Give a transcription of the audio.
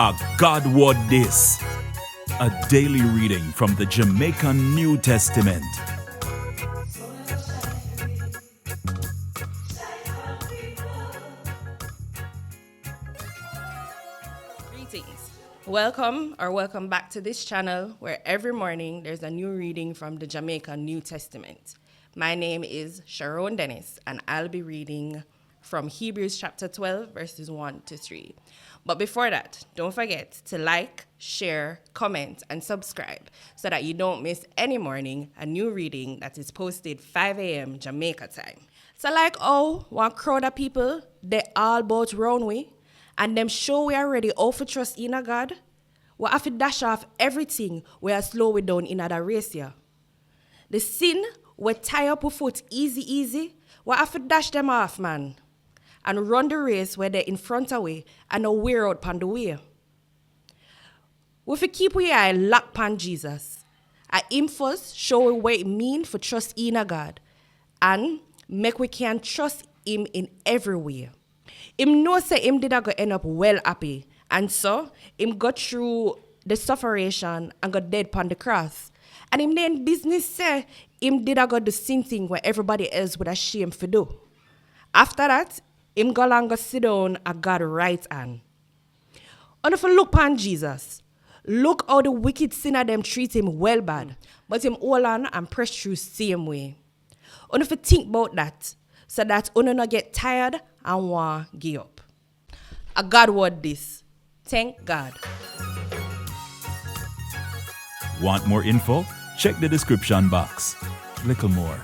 A God Word This, a daily reading from the Jamaican New Testament. Greetings. Welcome back to this channel where every morning there's a new reading from the Jamaican New Testament. My name is Sharone Dennis and I'll be reading from Hebrews chapter 12 verses 1 to 3. But before that, don't forget to like, share, comment, and subscribe so that you don't miss any morning a new reading that is posted 5 a.m. Jamaica time. So like one crowd of people, they all both round way, and them show we are ready all for trust in a God, we have to dash off everything we are slow we down in other race here. The sin we tie up with foot easy, we have to dash them off, man, and run the race where they're in front of we and no wear out pan the way. We fi keep we eye locked pan Jesus. At him first show we what it mean for trust in a God and make we can trust him in every way. Him know say him did go end up well happy, and so him got through the sufferation and got dead pan the cross. And him then business say him did go the same thing where everybody else would ashamed for do. After that, him go and go sit down at God's right hand. And if you look upon Jesus, look how the wicked sinner them treat him well bad, but him hold on and press through same way. And if you think about that, so that you not get tired and want give up. A God word this. Thank God. Want more info? Check the description box. Little more.